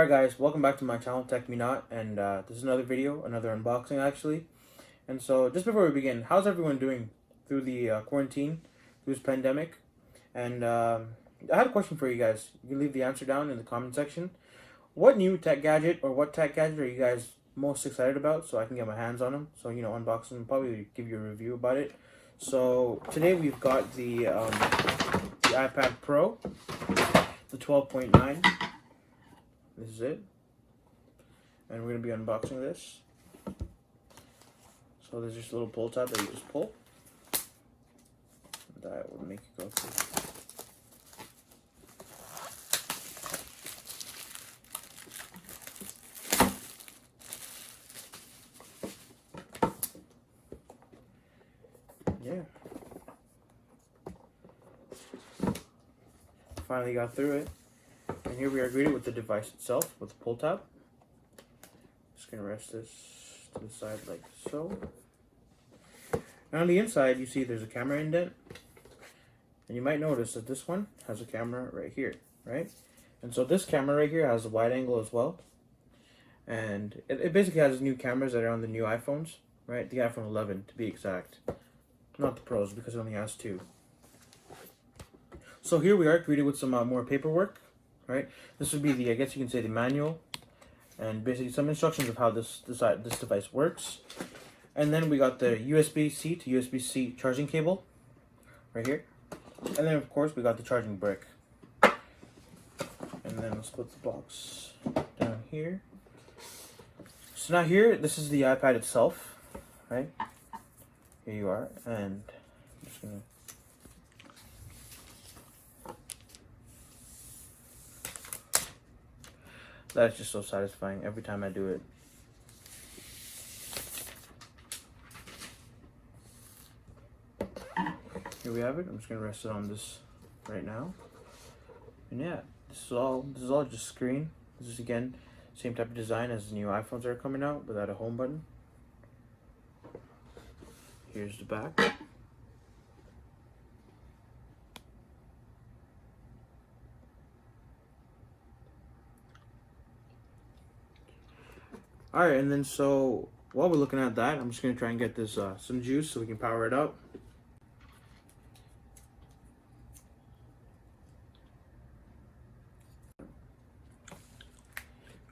Alright guys, welcome back to my channel, Techmenot, and this is another video, another unboxing actually. And so, just before we begin, how's everyone doing through the quarantine, through this pandemic? And I had a question for you guys. You can leave the answer down in the comment section. What new tech gadget or what tech gadget are you guys most excited about so I can get my hands on them? So, you know, unbox them, probably give you a review about it. So, today we've got the iPad Pro, the 12.9. This is it, and we're going to be unboxing this. So there's just a little pull tab that you just pull. That will make it go through. Yeah. Finally got through it. And here we are greeted with the device itself, with the pull tab. Just gonna rest this to the side like so. And on the inside, you see there's a camera indent. And you might notice that this one has a camera right here, right? And so this camera right here has a wide angle as well. And it basically has new cameras that are on the new iPhones, right? The iPhone 11 to be exact. Not the Pros, because it only has two. So here we are greeted with some more paperwork. Right, this would be the, I guess you can say, the manual, and basically some instructions of how this device works. And then we got the USB-C to USB-C charging cable right here, and then of course we got the charging brick. And then let's put the box down here. So now here, this is the iPad itself, right? Here you are, and I'm just gonna. That's just so satisfying every time I do it. Here we have it. I'm just gonna rest it on this right now. And yeah, this is all just screen. This is again same type of design as the new iPhones that are coming out without a home button. Here's the back. Alright, and then so while we're looking at that, I'm just going to try and get this some juice so we can power it up.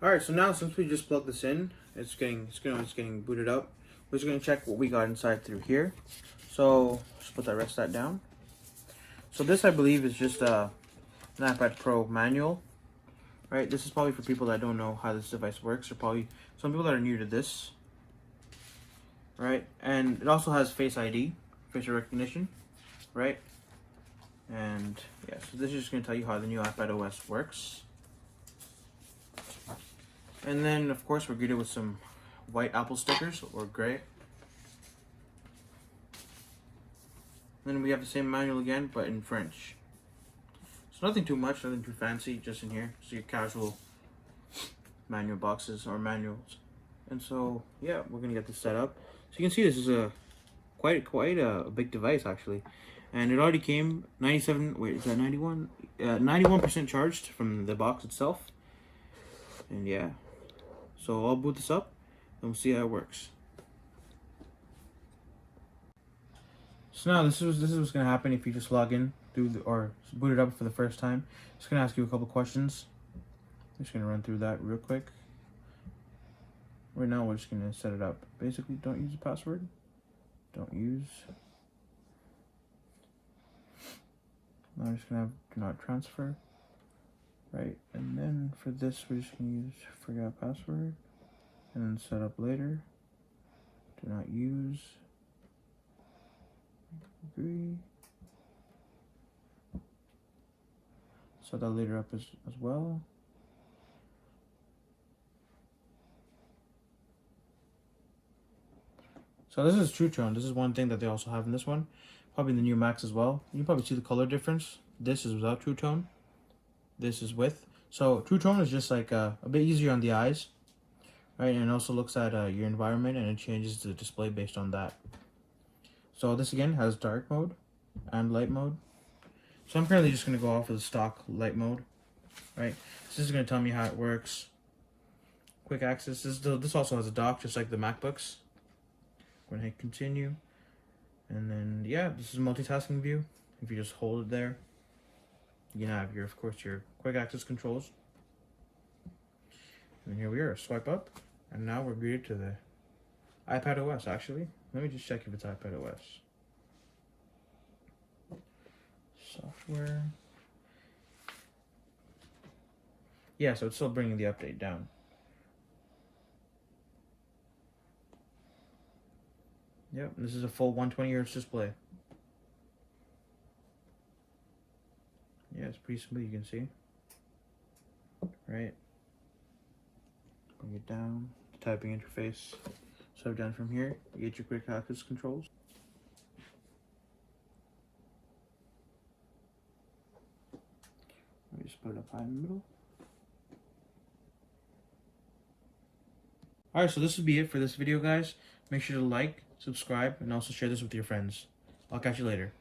Alright, so now since we just plugged this in, it's getting booted up. We're just going to check what we got inside through here. So just rest that down. So this, I believe, is just an iPad Pro manual. Right, this is probably for people that don't know how this device works, or probably some people that are new to this. Right, and it also has Face ID, facial recognition, right? And yeah, so this is just going to tell you how the new iPad OS works. And then, of course, we're greeted with some white Apple stickers, or gray. Then we have the same manual again, but in French. So nothing too much, nothing too fancy, just in here. So your casual manual boxes or manuals. And so yeah, we're gonna get this set up. So you can see this is a quite a big device actually, and it already came 91% charged from the box itself. And yeah, so I'll boot this up and we'll see how it works. So now this is what's gonna happen if you just log in or boot it up for the first time. Just gonna ask you a couple questions. I'm just gonna run through that real quick. Right now we're just gonna set it up. Basically, don't use a password. Don't use. Now I'm just gonna have do not transfer. Right, and then for this we're just gonna use forgot password, and then set up later. Do not use. Agree. Set that later up as well. So this is True Tone. This is one thing that they also have in this one. Probably in the new Macs as well. You can probably see the color difference. This is without True Tone. This is with. So True Tone is just like a bit easier on the eyes. Right, and it also looks at your environment and it changes the display based on that. So this again has dark mode and light mode. So I'm currently just going to go off of the stock light mode, right? So this is going to tell me how it works, quick access. This also has a dock, just like the MacBooks. Go ahead and hit continue. And then, yeah, this is multitasking view. If you just hold it there, you can have of course, your quick access controls. And here we are, swipe up. And now we're greeted to the iPad OS, actually. Let me just check if it's iPad OS. Software. Yeah, so it's still bringing the update down. Yep, this is a full 120Hz display. Yeah, it's pretty smooth, you can see. Right. Bring it down. The typing interface. Swipe down from here. You get your quick access controls. Let me just put it up high in the middle. Alright, so this will be it for this video, guys. Make sure to like, subscribe, and also share this with your friends. I'll catch you later.